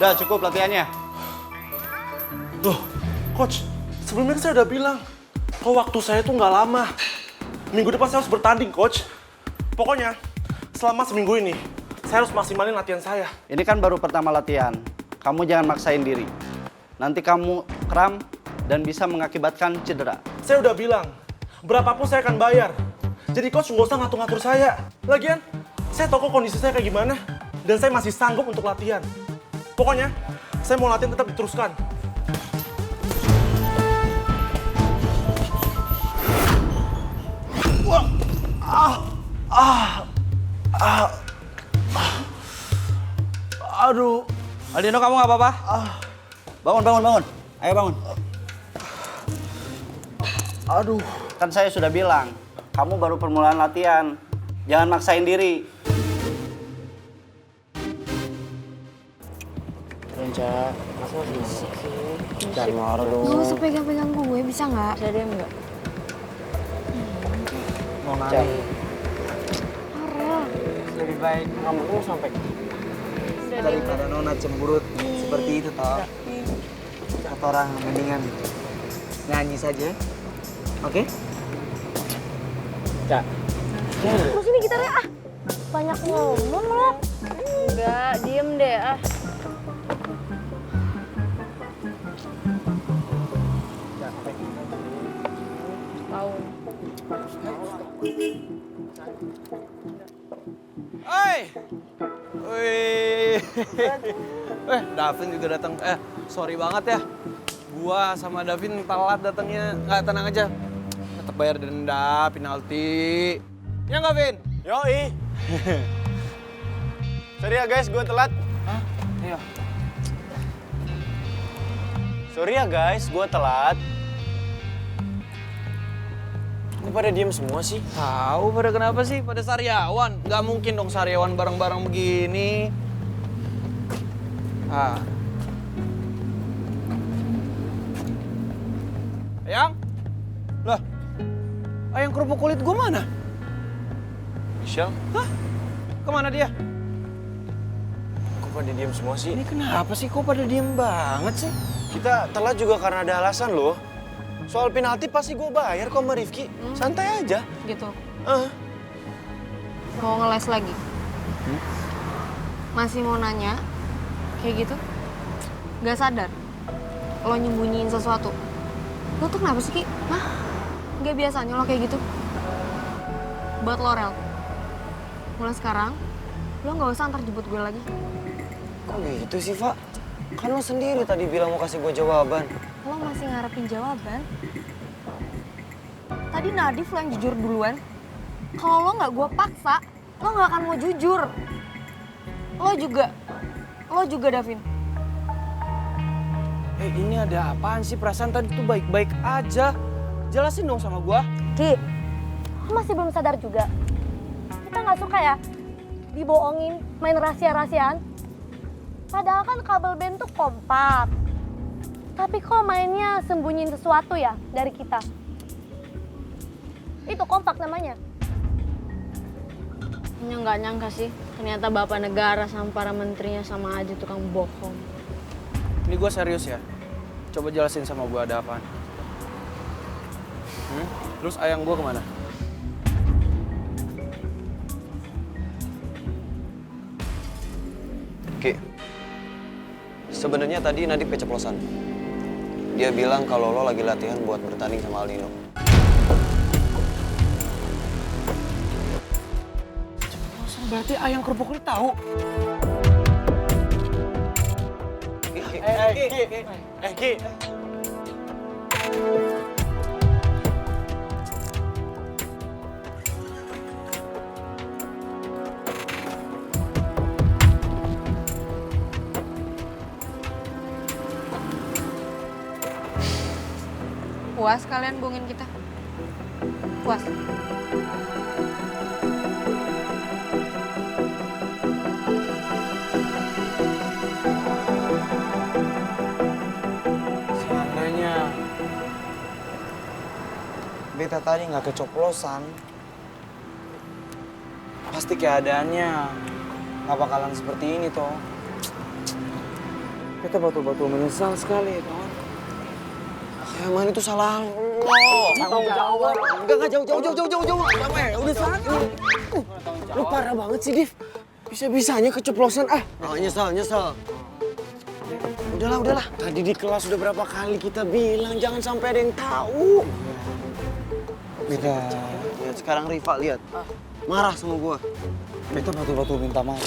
Udah cukup latihannya. Loh, Coach, sebelumnya kan saya udah bilang kalau waktu saya tuh nggak lama. Minggu depan saya harus bertanding, Coach. Pokoknya, selama seminggu ini, saya harus maksimalin latihan saya. Ini kan baru pertama latihan. Kamu jangan maksain diri. Nanti kamu kram dan bisa mengakibatkan cedera. Saya udah bilang, berapapun saya akan bayar. Jadi Coach nggak usah ngatur-ngatur saya. Lagian, saya tahu kok kondisi saya kayak gimana. Dan saya masih sanggup untuk latihan. Pokoknya, saya mau latihan tetap diteruskan. Wah, aduh. Aldino, kamu nggak apa-apa? Bangun. Ayo bangun. Aduh. Kan saya sudah bilang, kamu baru permulaan latihan. Jangan maksain diri. Renca, masa fisik sih? Jangan marah dong. Gak usah pegang-pegang gue, bisa nggak? Bisa diam nggak? Mau nari. Farel. Lebih baik kamu sampai daripada Nona cemburut seperti itu toh. Kata orang mendingan nyanyi saja, oke? Cak. Terus ini gitarnya banyak ngomong lo. Enggak, diem deh Tahu. Hai. Wih. Davin juga datang. Sorry banget ya. Gua sama Davin telat datangnya. Nggak, tenang aja. Tetap bayar denda, penalti. Ya nggak, Vin? Yoi. Sorry ya guys, gue telat. Hah? Iya. Sorry ya guys, gue telat. Kok pada diem semua sih? Tahu pada kenapa sih? Pada sariawan. Nggak mungkin dong sariawan bareng-bareng begini. Ayang? Lah, ayang kerupuk kulit gue mana? Michelle, Hah? Kemana dia? kok pada diem semua sih? Ini kenapa sih? Kok pada diem banget sih? Kita telat juga karena ada alasan loh. Soal penalti pasti gue bayar kok sama Rifki. Santai aja. Gitu. Ah. Mau ngeles lagi? Masih mau nanya? Kayak gitu? Gak sadar? Lo nyembunyiin sesuatu? Lo tuh kenapa sih, Ki? Hah? Gak biasanya lo kayak gitu? Buat lo, Rel. Mulai sekarang, lo gak usah antar jemput gue lagi. Kok gitu sih, Pak? Kan lo sendiri tadi bilang mau kasih gue jawaban. Lo masih ngarepin jawaban? Tadi Nadif lo yang jujur duluan. Kalau lo nggak gue paksa, lo nggak akan mau jujur. Lo juga Davin. Ini ada apaan sih? Perasaan tadi tuh baik-baik aja. Jelasin dong sama gua. Ki, lo masih belum sadar juga? Kita nggak suka ya dibohongin, main rahasia-rahasiaan. Padahal kan kabel band tuh kompak. Tapi kok mainnya sembunyiin sesuatu ya dari kita? Itu kompak namanya. Nggak nyangka sih, ternyata bapak negara sama para menterinya sama aja tukang bohong. Ini gua serius ya. Coba jelasin sama gua ada apaan. Terus ayang gua kemana? Ki, sebenarnya tadi Nadif keceplosan. Dia bilang kalau lo lagi latihan buat bertanding sama Aldino. Berarti ayang kerupuk kulit tahu. Ki. Puas kalian bohongin kita? Puas? Seandainya beta tadi nggak kecoplosan, pasti keadaannya nggak bakalan seperti ini toh. Beta betul-betul menyesal sekali, kawan. Emang itu salah lo. Tanggung jawab. Enggak jauh. Udah sana. Lu parah banget sih, Div. Bisa-bisanya keceplosan. Nyesel. Udahlah. Tadi di kelas udah berapa kali kita bilang jangan sampai ada yang tahu. Beta, lihat sekarang Riva, lihat. Marah sama gua. Beta betul-betul minta maaf.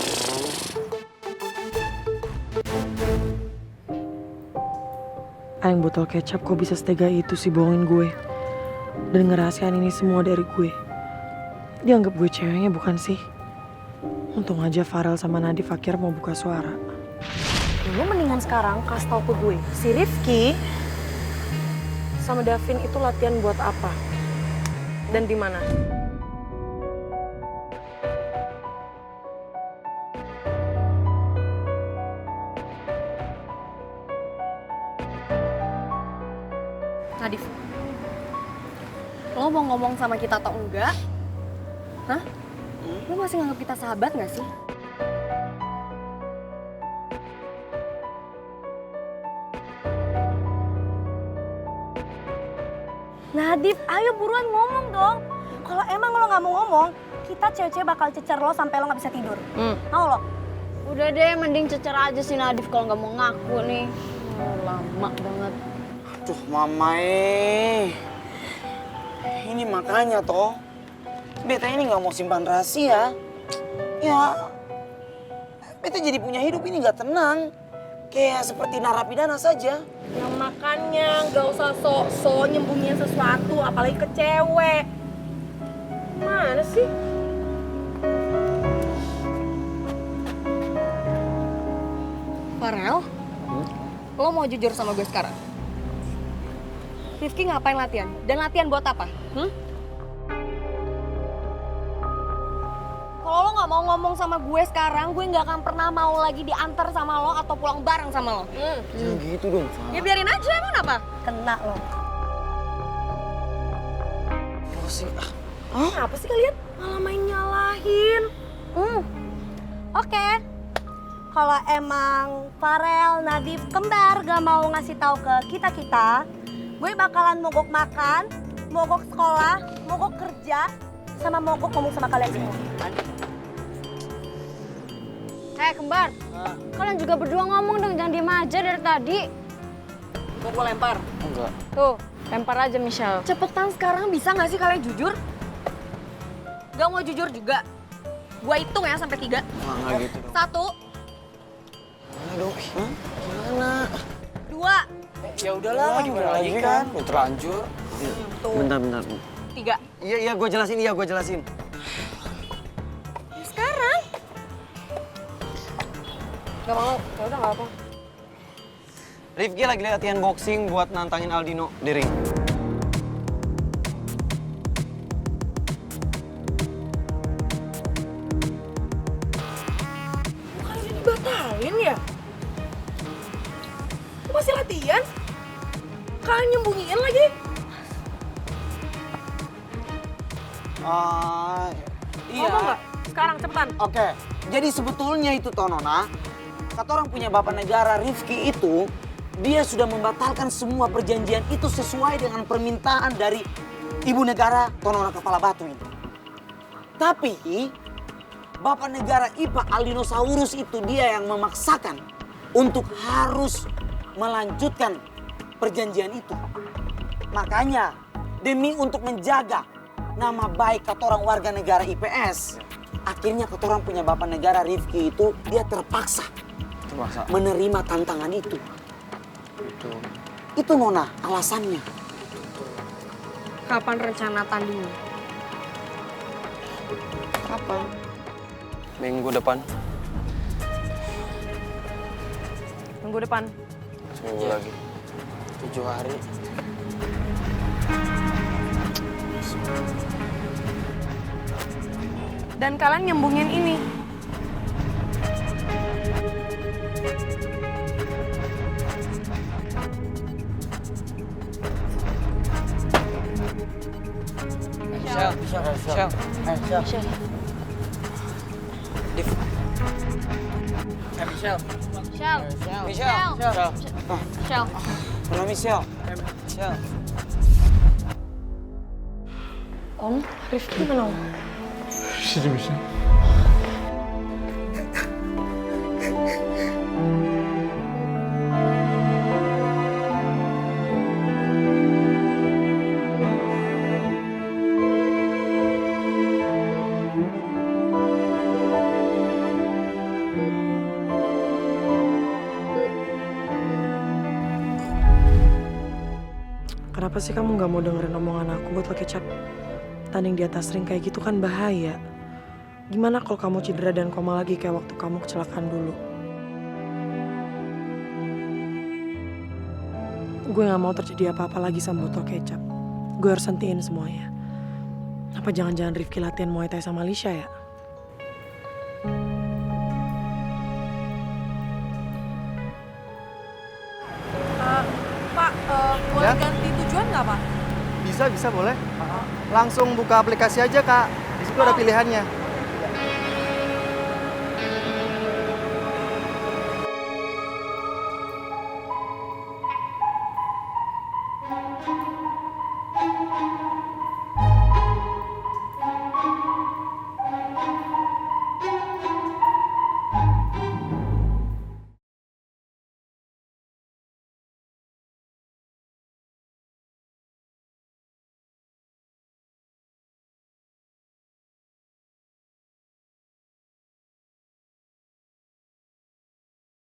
Aing botol kecap kok bisa setega itu sih bohongin gue. Dan ngerahasiain ini semua dari gue. Dia anggap gue ceweknya bukan sih? Untung aja Farel sama Nadif akhirnya mau buka suara. Lu mendingan sekarang kasih tau ke gue, si Rifki sama Davin itu latihan buat apa? Dan di mana? Nadif, lo mau ngomong sama kita atau enggak? Hah? Lo masih nganggap kita sahabat nggak sih? Nadif, ayo buruan ngomong dong. Kalau emang lo nggak mau ngomong, kita cewek-cewek bakal cecer lo sampai lo nggak bisa tidur. Mau lo? Udah deh, mending cecer aja si Nadif kalau nggak mau ngaku nih. Lama banget. Aduh, Mamae. Ini makanya toh. Beta ini nggak mau simpan rahasia. Ya, beta jadi punya hidup ini nggak tenang. Kayak seperti narapidana saja. Yang makanya nggak usah sok-sok nyembunyiin sesuatu, apalagi ke cewek. Mana sih? Farel, lo mau jujur sama gue sekarang? Rifki ngapain latihan? Dan latihan buat apa? Kalau lo nggak mau ngomong sama gue sekarang, gue nggak akan pernah mau lagi diantar sama lo atau pulang bareng sama lo. Jangan gitu dong, Fa. Ya biarin aja, emang apa? Kena lo. Apa sih? Apa sih kalian? Malah main nyalahin. Oke. Kalau emang Farel, Nadif, kembar gak mau ngasih tahu ke kita-kita, gue bakalan mogok makan, mogok sekolah, mogok kerja, sama mogok ngomong sama kalian semua. Kembar, kalian juga berdua ngomong dong, jangan diem aja dari tadi. Gue lempar. Enggak. Tuh, lempar aja Michelle. Cepetan sekarang, bisa nggak sih kalian jujur? Gak mau jujur juga. Gue hitung ya sampai 3. Enggak gitu dong. 1, Gimana dong? Gimana? 2, Ya udahlah, mau gimana lagi kan? Udah terlanjur. Bentar. 3. Iya, gue jelasin. Sekarang? Gak mau, ya udah gak apa. Rifki lagi latihan boxing buat nantangin Aldino di ring. Bukannya dibatalin ya? Lu masih latihan? Kalian nyembunyiin lagi? Iya. Ngomong nggak? Sekarang cepetan. Oke, jadi sebetulnya itu toh Nona, kata orang punya bapak negara Rifki itu, dia sudah membatalkan semua perjanjian itu sesuai dengan permintaan dari ibu negara Tonona Kepala Batu itu. Tapi bapak negara IPA Aldinosaurus itu dia yang memaksakan untuk harus melanjutkan perjanjian itu. Makanya demi untuk menjaga nama baik kata orang warga negara IPS, akhirnya kata orang punya bapak negara Rifki itu dia terpaksa menerima tantangan itu. Itu Nona alasannya. Kapan rencana tandingnya? Kapan? Minggu depan. Minggu depan. Seminggu lagi. 7 hari. Dan kalian nyembungin ini. Michelle. Div, Michelle. Shell. Michelle. Shell. Mana Michelle? Michelle. Om, Rifki mana om? Sini bisa. Kenapa sih kamu nggak mau dengerin omongan aku botol kecap? Tanding di atas ring kayak gitu kan bahaya. Gimana kalau kamu cedera dan koma lagi kayak waktu kamu kecelakaan dulu? Gue nggak mau terjadi apa-apa lagi sama botol kecap. Gue harus hentiin semuanya. Apa jangan-jangan Rifki latihan Muay Thai sama Alicia ya? Pak, boleh Ya? ganti tujuan nggak Pak? Bisa boleh. Langsung buka aplikasi aja kak. Di situ ada pilihannya.